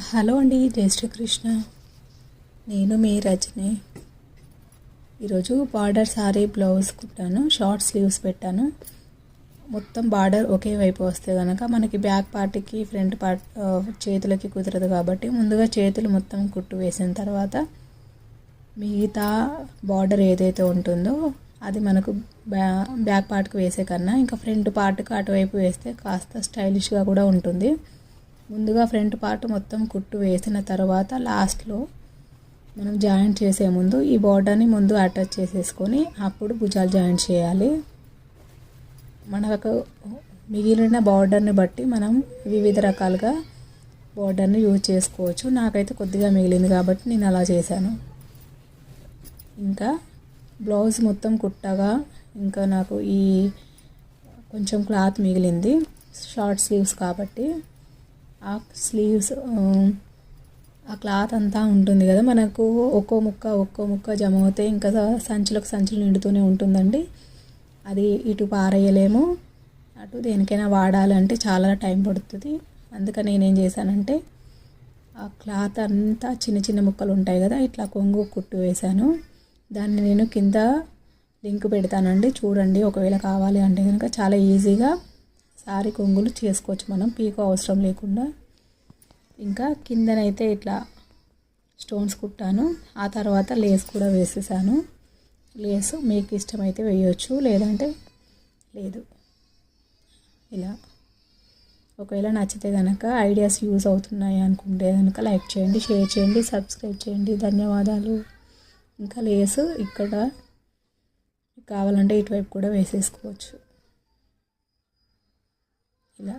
Hello అండి, జై శ్రీకృష్ణ. నేను మీ రజని. ఈరోజు బార్డర్ సారీ బ్లౌజ్ కుట్టాను. షార్ట్ స్లీవ్స్ పెట్టాను. మొత్తం బార్డర్ ఒకే వైపు వస్తే కనుక మనకి బ్యాక్ పార్ట్కి ఫ్రంట్ పార్ట్ చేతులకి కుదరదు కాబట్టి ముందుగా చేతులు మొత్తం కుట్టు వేసిన తర్వాత మిగతా బార్డర్ ఏదైతే ఉంటుందో అది మనకు బ్యాక్ పార్ట్కి వేసే కన్నా ఇంకా ఫ్రంట్ పార్ట్కి అటువైపు వేస్తే కాస్త స్టైలిష్గా కూడా ఉంటుంది. ముందుగా ఫ్రంట్ పార్ట్ మొత్తం కుట్టు వేసిన తర్వాత లాస్ట్లో మనం జాయింట్ చేసే ముందు ఈ బార్డర్ని ముందు అటాచ్ చేసేసుకొని అప్పుడు భుజాలు జాయింట్ చేయాలి. మనకు మిగిలిన బార్డర్ని బట్టి మనం వివిధ రకాలుగా బార్డర్ని యూజ్ చేసుకోవచ్చు. నాకైతే కొద్దిగా మిగిలింది కాబట్టి నేను అలా చేశాను. ఇంకా బ్లౌజ్ మొత్తం కుట్టగా ఇంకా నాకు ఈ కొంచెం క్లాత్ మిగిలింది. షార్ట్ స్లీవ్స్ కాబట్టి ఆ స్లీవ్స్ ఆ క్లాత్ అంతా ఉంటుంది కదా, మనకు ఒక్కో ముక్క జమ అవుతే ఇంకా సంచులు నిండుతూనే ఉంటుందండి. అది ఇటు పారేయలేము, అటు దేనికైనా వాడాలంటే చాలా టైం పడుతుంది. అందుకని నేనేం చేశానంటే ఆ క్లాత్ అంతా చిన్న ముక్కలు ఉంటాయి కదా, ఇట్లా కొంగు కుట్టు వేశాను. దాన్ని నేను కింద లింక్ పెడతానండి, చూడండి. ఒకవేళ కావాలి అంటే కనుక చాలా ఈజీగా సారీ కొంగులు చేసుకోవచ్చు మనం, పీకో అవసరం లేకుండా. ఇంకా కిందనైతే ఇట్లా స్టోన్స్ కుట్టాను. ఆ తర్వాత లేస్ కూడా వేసేసాను. లేస్ మీకు ఇష్టమైతే వేయవచ్చు, లేదంటే లేదు. ఇలా ఒకవేళ నచ్చితే కనుక ఐడియాస్ యూజ్ అవుతున్నాయి అనుకుంటే కనుక లైక్ చేయండి, షేర్ చేయండి, సబ్స్క్రైబ్ చేయండి. ధన్యవాదాలు. ఇంకా లేస్ ఇక్కడ కావాలంటే ఇటువైపు కూడా వేసేసుకోవచ్చు ఇలా.